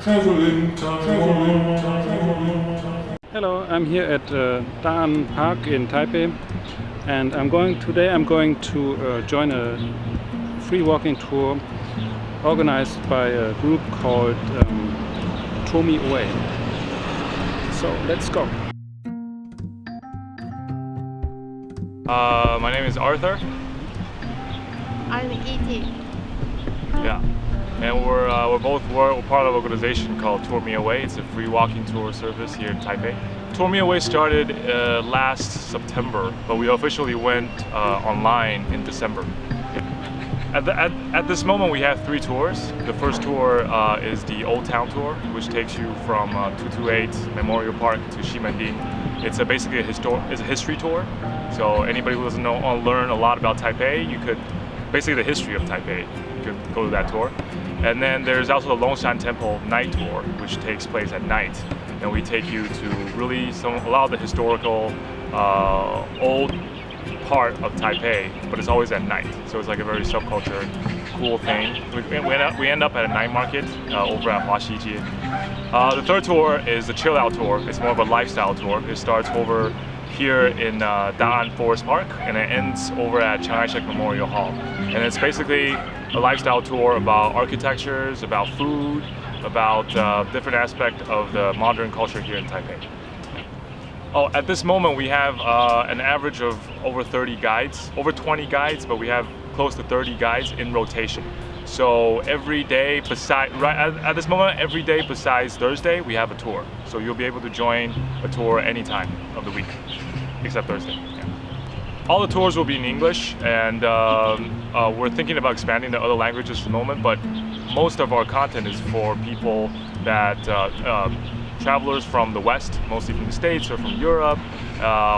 Hello, I'm here at Daan Park in Taipei, and today I'm going to join a free walking tour organized by a group called TourMeAway. So let's go. My name is Arthur. I'm E.T. Yeah, and we're part of an organization called TourMeAway. It's a free walking tour service here in Taipei. TourMeAway started last September, but we officially went online in December. At this moment, we have 3 tours. The first tour is the Old Town Tour, which takes you from 228 Memorial Park to Ximending. It's basically a history tour. So anybody who doesn't learn a lot about Taipei, basically the history of Taipei, you could go to that tour. And then there's also the Longshan Temple night tour, which takes place at night. And we take you to really a lot of the historical old part of Taipei, but it's always at night. So it's like a very subculture, cool thing. We end up at a night market over at Huaxijie. The third tour is the chill out tour. It's more of a lifestyle tour. It starts over here in Daan Forest Park, and it ends over at Kai-shek Memorial Hall. And it's basically a lifestyle tour about architectures, about food, about different aspects of the modern culture here in Taipei. Oh, at this moment we have an average of over 30 guides, over 20 guides, but we have close to 30 guides in rotation. So every day at this moment, every day besides Thursday, we have a tour. So you'll be able to join a tour any time of the week, except Thursday. Yeah. All the tours will be in English, and we're thinking about expanding to other languages at the moment, but most of our content is for people that travelers from the West, mostly from the States or from Europe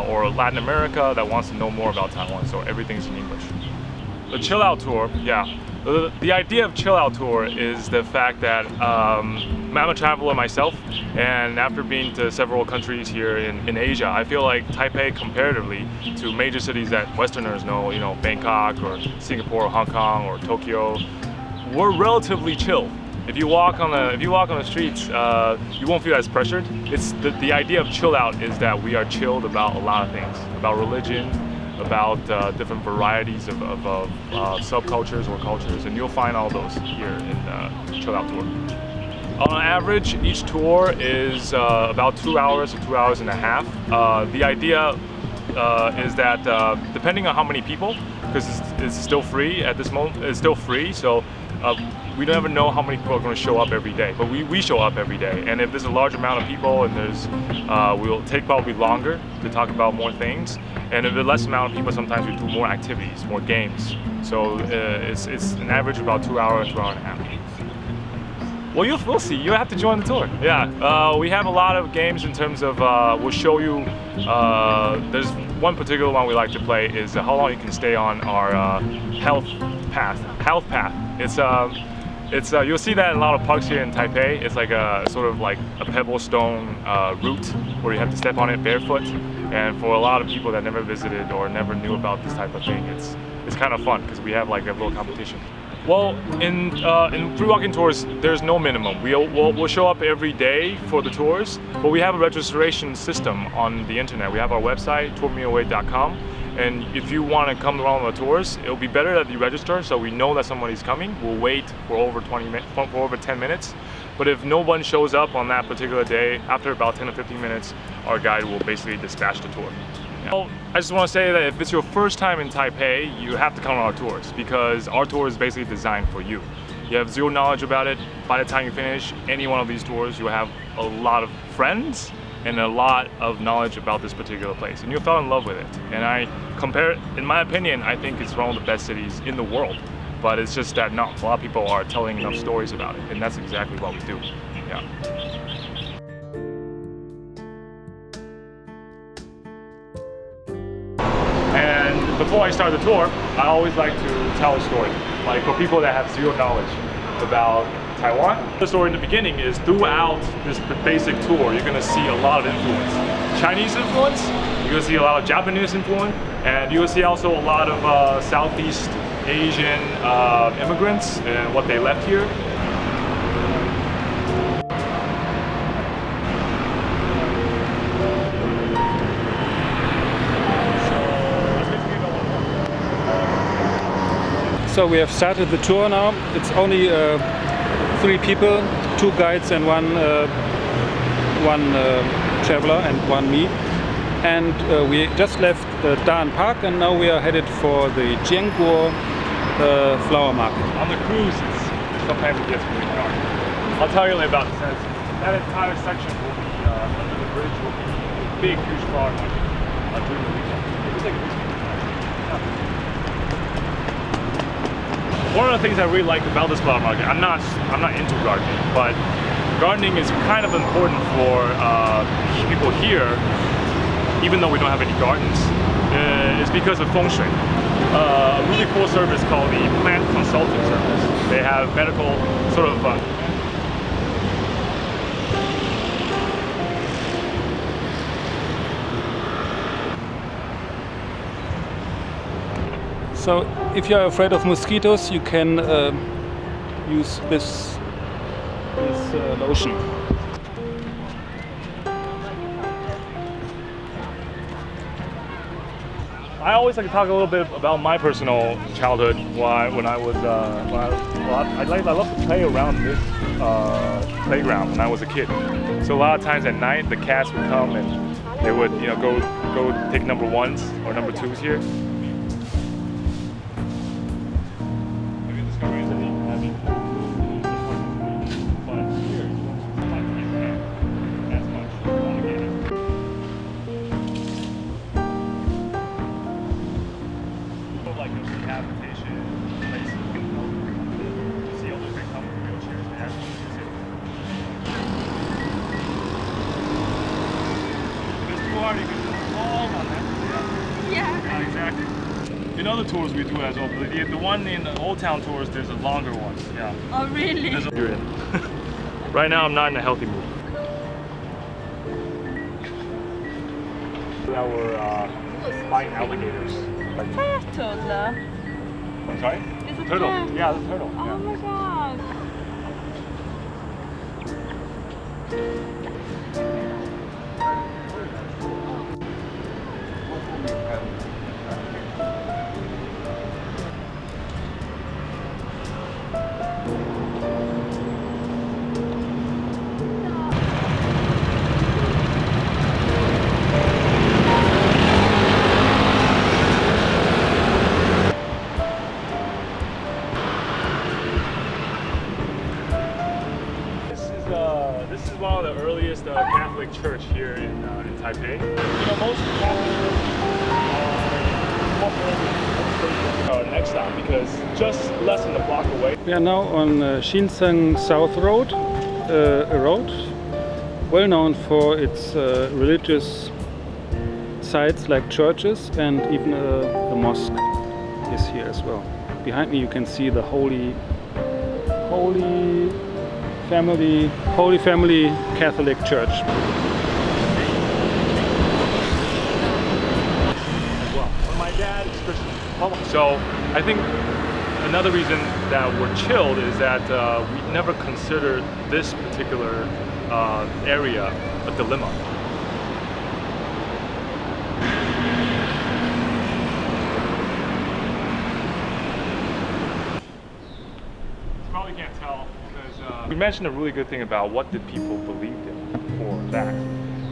or Latin America that wants to know more about Taiwan. So everything's in English. The chill out tour, yeah. The idea of chill out tour is the fact that I'm a traveler myself, and after being to several countries here in Asia, I feel like Taipei, comparatively to major cities that Westerners know, Bangkok or Singapore or Hong Kong or Tokyo, we're relatively chill. If you walk on the streets, you won't feel as pressured. It's the idea of chill out is that we are chilled about a lot of things, about religion, about different varieties of subcultures or cultures, and you'll find all those here in Chill Out Tour. On average, each tour is about 2 hours to 2 hours and a half. The idea is that depending on how many people, because it's still free at this moment, it's still free, so we don't ever know how many people are going to show up every day, but we show up every day. And if there's a large amount of people, and we'll take probably longer to talk about more things. And if there's less amount of people, sometimes we do more activities, more games. So it's an average of about 2 hours, 2 hours and a half. Well, we'll see. You have to join the tour. Yeah, we have a lot of games in terms of, we'll show you, there's one particular one we like to play is how long you can stay on our health path. It's you'll see that in a lot of parks here in Taipei. It's like a sort of like a pebble stone route where you have to step on it barefoot. And for a lot of people that never visited or never knew about this type of thing, it's kind of fun because we have like a little competition. Well, in free walking tours, there's no minimum. We'll show up every day for the tours, but we have a registration system on the internet. We have our website, TourMeAway.com. And if you want to come along on the tours, it'll be better that you register so we know that somebody's coming. We'll wait for over 10 minutes. But if no one shows up on that particular day, after about 10 to 15 minutes, our guide will basically dispatch the tour. Yeah. Well, I just want to say that if it's your first time in Taipei, you have to come on our tours because our tour is basically designed for you. You have zero knowledge about it. By the time you finish any one of these tours, you'll have a lot of friends and a lot of knowledge about this particular place, and you'll fall in love with it. And in my opinion, I think it's one of the best cities in the world. But it's just that not a lot of people are telling enough stories about it, and that's exactly what we do. Yeah. And before I start the tour, I always like to tell a story, like for people that have zero knowledge about Taiwan. The story in the beginning is throughout this basic tour, you're going to see a lot of influence. Chinese influence, you're going to see a lot of Japanese influence, and you'll see also a lot of Southeast Asian immigrants and what they left here. So we have started the tour now. It's only 3 people, 2 guides and one traveler and one me. And we just left Daan Park and now we are headed for the Chiang flower market. On the cruise, sometimes it gets really dark. I'll tell you about the sense. That entire section will be under the bridge will be a big, huge flower market during the weekend. It's like a weekend. One of the things I really like about this flower market, I'm not into gardening, but gardening is kind of important for people here, even though we don't have any gardens. It's because of feng shui. A really cool service called the plant consulting service. They have medical sort of So if you are afraid of mosquitoes, you can use this lotion. I always like to talk a little bit about my personal childhood. When I was, I love to play around this playground when I was a kid. So a lot of times at night, the cats would come and they would, go take number 1s or number 2s here. Yeah. Exactly. In other tours we do as well. The one in the Old Town tours, there's a longer one. Yeah. Oh, really? You're in. Right now, I'm not in a healthy mood. Now we're buying alligators. Turtle. I'm sorry? It's a Turtle. cat. Yeah, the turtle. Oh Yeah. my god. This is one of the earliest Catholic church here in Taipei. Most Catholic churches are next stop because just less than a block away. We are now on Chiang South Road, a road well known for its religious sites like churches, and even the mosque is here as well. Behind me you can see the Holy Family Catholic Church. Well, my dad is Christian. So I think another reason that we're chilled is that we never considered this particular area a dilemma. You probably can't tell because we mentioned a really good thing about what did people believed in before that.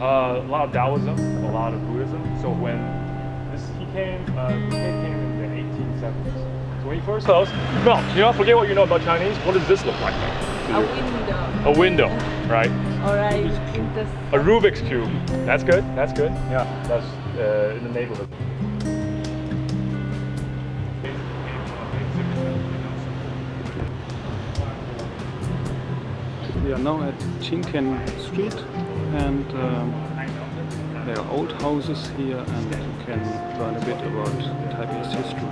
A lot of Taoism, a lot of Buddhism. So when he came in the 1870s. So when he first tells, no, forget what you know about Chinese. What does this look like? A window. A window, right? Alright. A Rubik's Cube. That's good. That's good. Yeah, that's in the neighborhood. We are now at Chiang Street, and there are old houses here, and you can learn a bit about Taipei's history.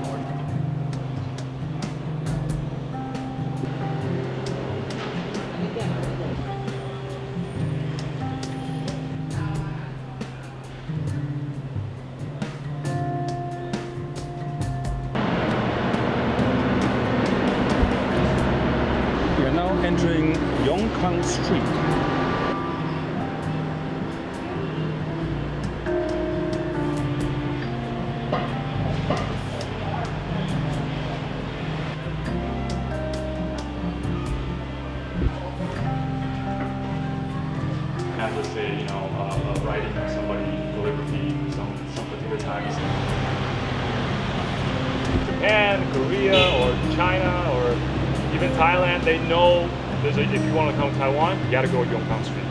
We are now entering Yongkang Street. fighting somebody deliberately, some particular times. Japan, Korea, or China, or even Thailand, they know if you want to come to Taiwan, you gotta go Yongkang Street.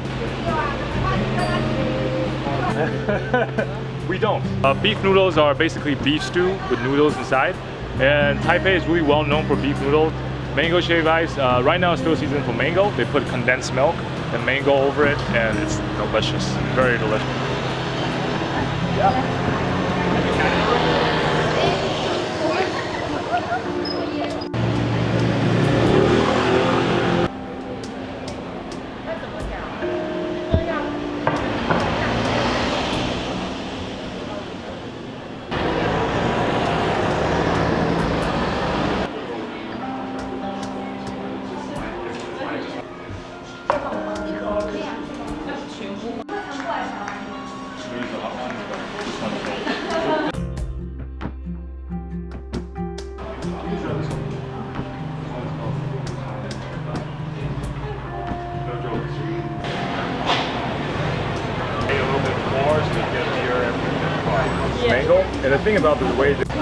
We don't. Beef noodles are basically beef stew with noodles inside. And Taipei is really well known for beef noodles. Mango shaved ice, right now it's still season for mango. They put condensed milk and mango over it, and it's delicious, very delicious. Yeah. Mango, and the thing about the way that so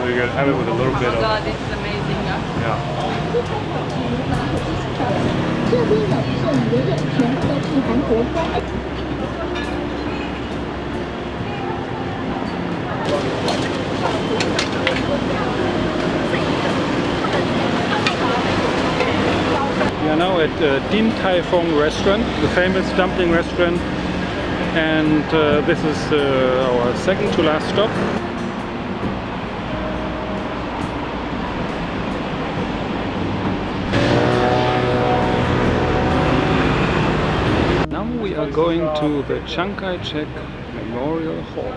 you're gonna have it with a little bit of. Oh God, it's amazing. Yeah. We are now at Daan Park restaurant, the famous dumpling restaurant, and this is our second to last stop. Now we are going to the Chiang Kai-shek Memorial Hall.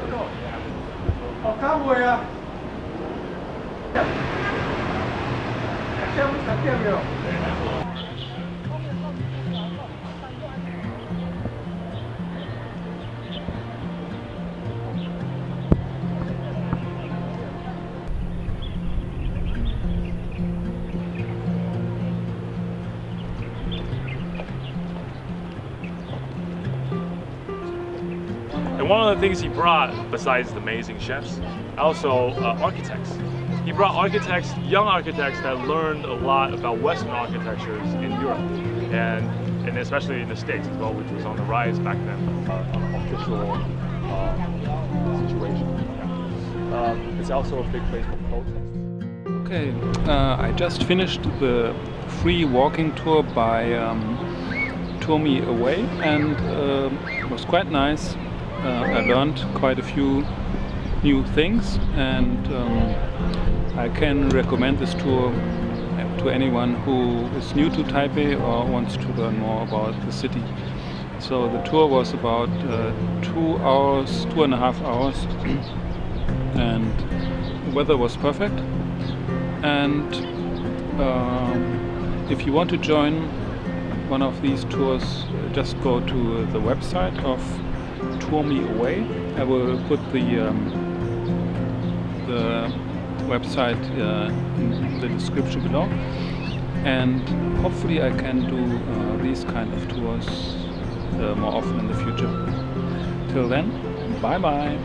And one of the things he brought, besides the amazing chefs, also architects. He brought architects, young architects that learned a lot about Western architectures in Europe, and especially in the States as well, which was on the rise back then, official situation. It's also a big place for protests. Okay, I just finished the free walking tour by TourMeAway, and it was quite nice. I learned quite a few new things, and I can recommend this tour to anyone who is new to Taipei or wants to learn more about the city. So the tour was about 2.5 hours, and the weather was perfect. And if you want to join one of these tours, just go to the website of TourMeAway. I will put the website in the description below, and hopefully I can do these kind of tours more often in the future. Till then, bye bye.